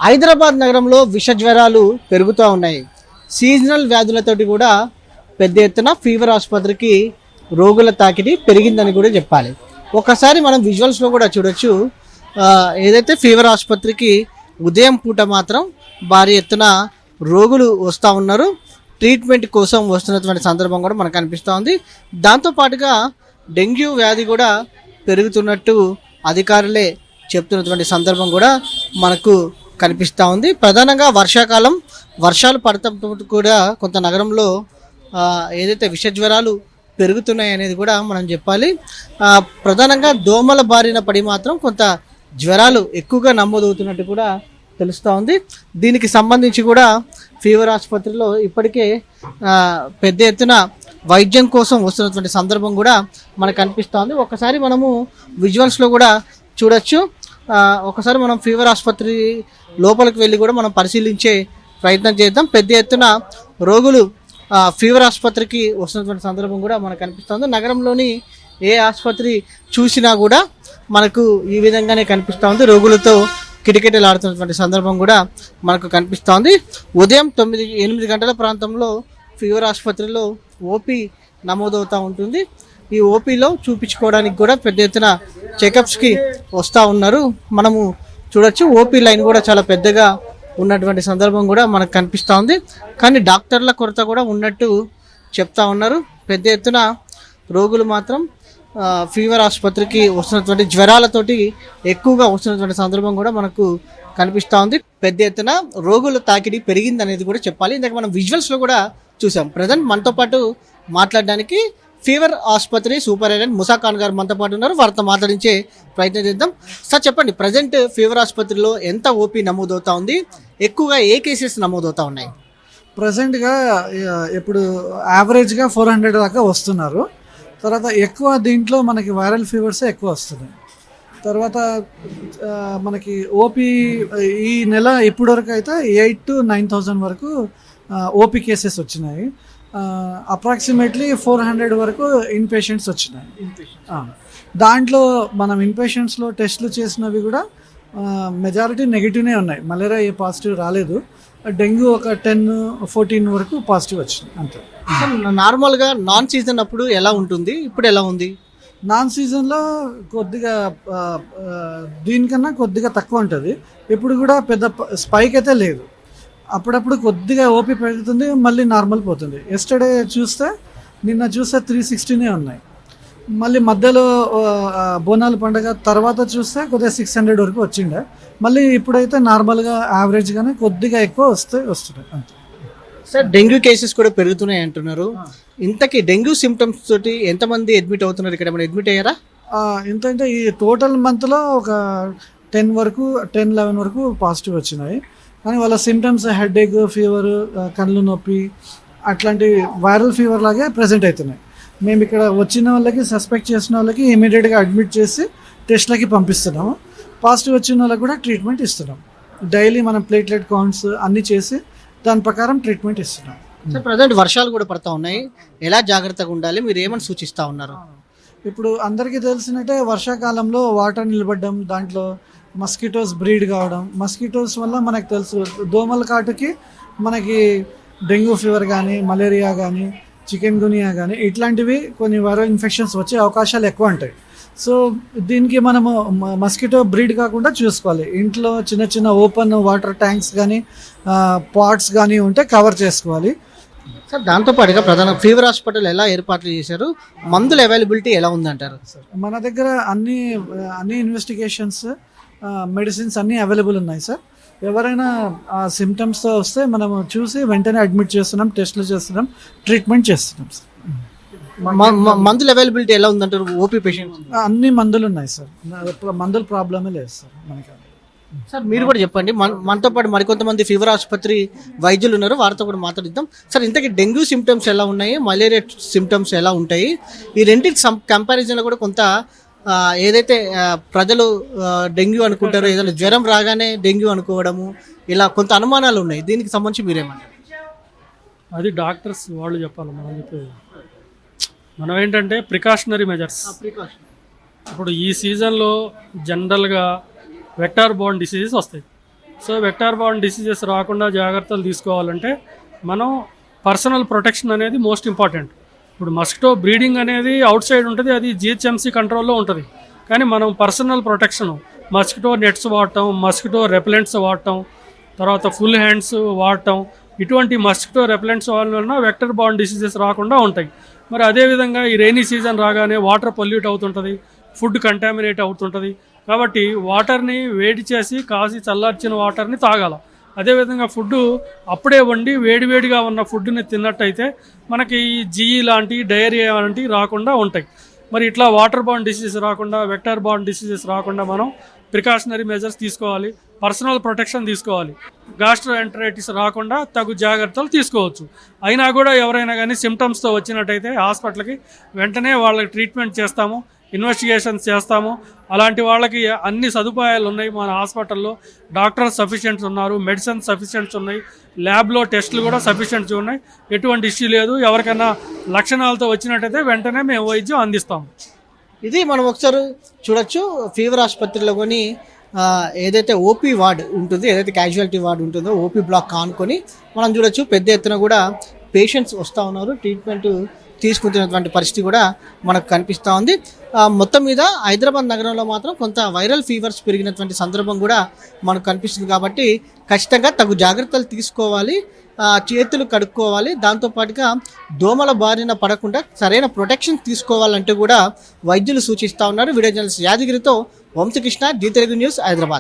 హైదరాబాద్ నగరంలో విష జ్వరాలు పెరుగుతూ ఉన్నాయి. సీజనల్ వ్యాధులతోటి కూడా పెద్ద ఎత్తున ఫీవర్ ఆసుపత్రికి రోగుల తాకిడి పెరిగిందని కూడా చెప్పాలి. ఒకసారి మనం విజువల్స్లో కూడా చూడొచ్చు. ఏదైతే ఫీవర్ ఆసుపత్రికి ఉదయం పూట మాత్రం భారీ ఎత్తున రోగులు వస్తూ ఉన్నారు. ట్రీట్మెంట్ కోసం వస్తున్నటువంటి సందర్భం కూడా మనకు కనిపిస్తూ ఉంది. దాంతోపాటుగా డెంగ్యూ వ్యాధి కూడా పెరుగుతున్నట్టు అధికారులే చెప్తున్నటువంటి సందర్భం కూడా మనకు కనిపిస్తూ ఉంది. ప్రధానంగా వర్షాకాలం వర్షాలు పడటంతో కూడా కొంత నగరంలో ఏదైతే విష జ్వరాలు పెరుగుతున్నాయి అనేది కూడా మనం చెప్పాలి. ప్రధానంగా దోమల బారిన పడి మాత్రం కొంత జ్వరాలు ఎక్కువగా నమోదవుతున్నట్టు కూడా తెలుస్తూ ఉంది. దీనికి సంబంధించి కూడా ఫీవర్ ఆసుపత్రిలో ఇప్పటికే పెద్ద ఎత్తున వైద్యం కోసం వస్తున్నటువంటి సందర్భం కూడా మనకు కనిపిస్తూ ఉంది. ఒకసారి మనము విజువల్స్లో కూడా చూడొచ్చు. ఒకసారి మనం ఫీవర్ ఆసుపత్రి లోపలికి వెళ్ళి కూడా మనం పరిశీలించే ప్రయత్నం చేద్దాం. పెద్ద ఎత్తున రోగులు ఫీవర్ ఆసుపత్రికి వస్తున్నటువంటి సందర్భం కూడా మనకు కనిపిస్తుంది. నగరంలోని ఏ ఆసుపత్రి చూసినా కూడా మనకు ఈ విధంగానే కనిపిస్తూ ఉంది. రోగులతో కిటకిటలాడుతున్నటువంటి సందర్భం కూడా మనకు కనిపిస్తోంది. ఉదయం 9-8 గంటల ప్రాంతంలో ఫీవర్ ఆసుపత్రిలో ఓపీ నమోదవుతూ ఉంటుంది. ఈ ఓపీలో చూపించుకోవడానికి కూడా పెద్ద ఎత్తున చెకప్స్కి వస్తూ ఉన్నారు. మనము చూడొచ్చు ఓపీ లైన్ కూడా చాలా పెద్దగా ఉన్నటువంటి సందర్భం కూడా మనకు కనిపిస్తూ ఉంది. కానీ డాక్టర్ల కొరత కూడా ఉన్నట్టు చెప్తా ఉన్నారు. పెద్ద ఎత్తున రోగులు మాత్రం ఫీవర్ ఆసుపత్రికి వస్తున్నటువంటి జ్వరాలతోటి ఎక్కువగా వస్తున్నటువంటి సందర్భం కూడా మనకు కనిపిస్తూ ఉంది. పెద్ద ఎత్తున రోగుల తాకిడి పెరిగింది అనేది కూడా చెప్పాలి. ఇందాక మనం విజువల్స్లో కూడా చూసాం. ప్రజెంట్ మనతో పాటు మాట్లాడడానికి ఫీవర్ ఆసుపత్రి సూపరింటెండెంట్ ముసా ఖాన్ గారు మనతో పాటు ఉన్నారు. వారితో మాట్లాడించే ప్రయత్నం చేద్దాం. సార్ చెప్పండి, ప్రజెంట్ ఫీవర్ ఆసుపత్రిలో ఎంత ఓపీ నమోదవుతా ఉంది, ఎక్కువగా ఏ కేసెస్ నమోదవుతా ఉన్నాయి? ప్రజెంట్గా ఇప్పుడు యావరేజ్గా 400 దాకా వస్తున్నారు. తర్వాత ఎక్కువ దీంట్లో మనకి వైరల్ ఫీవర్సే ఎక్కువ వస్తున్నాయి. తర్వాత మనకి ఓపీ ఈ నెల ఇప్పటి వరకు అయితే 8,000 to 9,000 వరకు ఓపీ కేసెస్ వచ్చినాయి. అప్రాక్సిమేట్లీ 400 వరకు ఇన్పేషెంట్స్ వచ్చినాయి. దాంట్లో మనం ఇన్పేషెంట్స్లో టెస్టులు చేసినవి కూడా మెజారిటీ నెగిటివ్నే ఉన్నాయి. మలేరియా ఏ పాజిటివ్ రాలేదు. డెంగ్యూ ఒక 10-14 వరకు పాజిటివ్ వచ్చింది అంతే. నార్మల్గా నాన్ సీజన్ అప్పుడు ఎలా ఉంటుంది, ఇప్పుడు ఎలా ఉంది? నాన్ సీజన్లో కొద్దిగా దీనికన్నా కొద్దిగా తక్కువ ఉంటుంది. ఇప్పుడు కూడా పెద్ద స్పైక్ అయితే లేదు. అప్పుడప్పుడు కొద్దిగా ఓపీ పెరుగుతుంది, మళ్ళీ నార్మల్ పోతుంది. ఎస్టర్డే నిన్న చూస్తే 360 ఉన్నాయి. మళ్ళీ మధ్యలో బోనాల పండుగ తర్వాత చూస్తే కొద్దిగా 600 వరకు వచ్చిండే. మళ్ళీ ఇప్పుడైతే నార్మల్గా యావరేజ్గానే కొద్దిగా ఎక్కువ వస్తున్నాయి అంతే. సార్, డెంగ్యూ కేసెస్ కూడా పెరుగుతున్నాయి అంటున్నారు. ఇంతకీ డెంగ్యూ సిమ్టమ్స్ తోటి ఎంతమంది అడ్మిట్ అవుతున్నారు? ఇక్కడ ఏమైనా అడ్మిట్ అయ్యారా? ఎంతంటే ఈ టోటల్ మంత్లో ఒక 10-11 వరకు పాజిటివ్ వచ్చినాయి. కానీ వాళ్ళ సిమ్టమ్స్ హెడేక్, ఫీవర్, కళ్ళు నొప్పి అట్లాంటి వైరల్ ఫీవర్ లాగే ప్రజెంట్ అవుతున్నాయి. మేము ఇక్కడ వచ్చిన వాళ్ళకి సస్పెక్ట్ చేసిన వాళ్ళకి ఇమీడియట్గా అడ్మిట్ చేసి టెస్ట్లకి పంపిస్తున్నాము. పాజిటివ్ వచ్చిన వాళ్ళకి కూడా ట్రీట్మెంట్ ఇస్తున్నాం. డైలీ మనం ప్లేట్లెట్ కౌంట్స్ అన్నీ చేసి దాని ప్రకారం ట్రీట్మెంట్ ఇస్తున్నాం. సార్, ప్రజెంట్ వర్షాలు కూడా పడతా ఉన్నాయి. ఎలా జాగ్రత్తగా ఉండాలి, మీరు ఏమని సూచిస్తూ ఉన్నారు? ఇప్పుడు అందరికీ తెలిసినట్టే వర్షాకాలంలో వాటర్ నిలబడడం, దాంట్లో మస్కిటోస్ బ్రీడ్ కావడం, మస్కిటోస్ వల్ల మనకు తెలుసు దోమల కాటుకి మనకి డెంగ్యూ ఫీవర్ కానీ, మలేరియా కానీ, చికెన్ గునియా కానీ ఇట్లాంటివి కొన్ని వైరల్ ఇన్ఫెక్షన్స్ వచ్చే అవకాశాలు ఎక్కువ ఉంటాయి. సో దీనికి మనము మస్కిటో బ్రీడ్ కాకుండా చూసుకోవాలి. ఇంట్లో చిన్న చిన్న ఓపెన్ వాటర్ ట్యాంక్స్ కానీ పాట్స్ కానీ ఉంటే కవర్ చేసుకోవాలి. సార్, దాంతోపాటుగా ప్రధాన ఫీవర్ హాస్పిటల్ ఎలా ఏర్పాట్లు చేశారు, మందుల అవైలబిలిటీ ఎలా ఉందంటారు? మన దగ్గర అన్ని ఇన్వెస్టిగేషన్స్, మెడిసిన్స్ అన్నీ అవైలబుల్ ఉన్నాయి సార్. ఎవరైనా ఆ సిమ్టమ్స్తో వస్తే మనం చూసి వెంటనే అడ్మిట్ చేస్తున్నాం, టెస్టులు చేస్తున్నాం, ట్రీట్మెంట్ చేస్తున్నాం సార్. మందుల అవైలబిలిటీ ఎలా ఉందంటారు? ఓపీ పేషెంట్స్ అన్ని మందులు ఉన్నాయి సార్. మందుల ప్రాబ్లమే లేదు సార్ మనకి. సార్, మీరు కూడా చెప్పండి. మనతో పాటు మరికొంతమంది ఫీవర్ ఆసుపత్రి వైద్యులు ఉన్నారు, వారితో కూడా మాట్లాడిద్దాం. సార్, ఇంతకీ డెంగ్యూ సిమ్టమ్స్ ఎలా ఉన్నాయి, మలేరియా సిమ్టమ్స్ ఎలా ఉంటాయి? ఈ రెండింటి కంపారిజన్లో కూడా కొంత ఏదైతే ప్రజలు డెంగ్యూ అనుకుంటారో, ఏదైనా జ్వరం రాగానే డెంగ్యూ అనుకోవడము, ఇలా కొంత అనుమానాలు ఉన్నాయి. దీనికి సంబంధించి మీరేమంటారు? అది డాక్టర్స్ వాళ్ళు చెప్పాలి. మనం ఏంటంటే ప్రికాషనరీ మెజర్స్. ఇప్పుడు ఈ సీజన్లో జనరల్గా వెక్టార్ బోర్న్ డిసీజెస్ వస్తాయి. సో వెక్టార్ బార్న్ డిసీజెస్ రాకుండా జాగ్రత్తలు తీసుకోవాలంటే మనం పర్సనల్ ప్రొటెక్షన్ అనేది మోస్ట్ ఇంపార్టెంట్. ఇప్పుడు మస్కిటో బ్రీడింగ్ అనేది అవుట్ సైడ్ ఉంటుంది, అది జిహెచ్ఎంసీ కంట్రోల్లో ఉంటుంది. కానీ మనం పర్సనల్ ప్రొటెక్షన్ మస్కిటో నెట్స్ వాడటం, మస్కిటో రెపెలెంట్స్ వాడటం, తర్వాత ఫుల్ హ్యాండ్స్ వాడటం, ఇటువంటి మస్కిటో రెపెలెంట్స్ వలన వెక్టర్ బార్న్ డిసీజెస్ రాకుండా ఉంటాయి. మరి అదేవిధంగా ఈ రైనీ సీజన్ రాగానే వాటర్ పొల్యూట్ అవుతుంటుంది, ఫుడ్ కంటామినేట్ అవుతుంటుంది. కాబట్టి వాటర్ని వేడి చేసి కాసి చల్లార్చిన వాటర్ని తాగాల. అదేవిధంగా ఫుడ్ అప్పుడే వండి వేడివేడిగా ఉన్న ఫుడ్ని తిన్నట్టయితే మనకి ఈ జీఈ లాంటి డయేరియా లాంటివి రాకుండా ఉంటాయి. మరి ఇట్లా వాటర్ బార్న్ డిసీజెస్ రాకుండా, వెక్టర్ బార్న్ డిసీజెస్ రాకుండా మనం ప్రికాషనరీ మెజర్స్ తీసుకోవాలి, పర్సనల్ ప్రొటెక్షన్ తీసుకోవాలి. గ్యాస్ట్రోఎంటరైటిస్ రాకుండా తగు జాగ్రత్తలు తీసుకోవచ్చు. అయినా కూడా ఎవరైనా కానీ సిమ్టమ్స్తో వచ్చినట్టయితే హాస్పిటల్కి వెంటనే వాళ్ళకి ట్రీట్మెంట్ చేస్తాము, ఇన్వెస్టిగేషన్స్ చేస్తాము. అలాంటి వాళ్ళకి అన్ని సదుపాయాలు ఉన్నాయి మన హాస్పిటల్లో. డాక్టర్స్ సఫిషియెంట్స్ ఉన్నారు, మెడిసిన్స్ సఫిషియెంట్స్ ఉన్నాయి, ల్యాబ్లో టెస్టులు కూడా సఫిషియెంట్స్ ఉన్నాయి. ఎటువంటి ఇష్యూ లేదు. ఎవరికైనా లక్షణాలతో వచ్చినట్టయితే వెంటనే మేము వైద్యం అందిస్తాము. ఇది మనం ఒకసారి చూడొచ్చు ఫీవర్ ఆసుపత్రిలో కొని ఏదైతే ఓపీ వార్డ్ ఉంటుందో, ఏదైతే క్యాజువాలిటీ వార్డ్ ఉంటుందో ఓపీ బ్లాక్ కానుకొని మనం చూడొచ్చు పెద్ద ఎత్తున కూడా పేషెంట్స్ వస్తూ ఉన్నారు, ట్రీట్మెంట్ తీసుకుంటున్నటువంటి పరిస్థితి కూడా మనకు కనిపిస్తూ ఉంది. మొత్తం మీద హైదరాబాద్ నగరంలో మాత్రం కొంత వైరల్ ఫీవర్స్ పెరిగినటువంటి సందర్భం కూడా మనకు కనిపిస్తుంది. కాబట్టి ఖచ్చితంగా తగు జాగ్రత్తలు తీసుకోవాలి, చేతులు కడుక్కోవాలి. దాంతోపాటుగా దోమల బారిన పడకుండా సరైన ప్రొటెక్షన్ తీసుకోవాలంటే కూడా వైద్యులు సూచిస్తూ ఉన్నారు. వీడియో జర్నలిస్ట్ యాదగిరితో వంశకృష్ణ, జీ తెలుగు న్యూస్, హైదరాబాద్.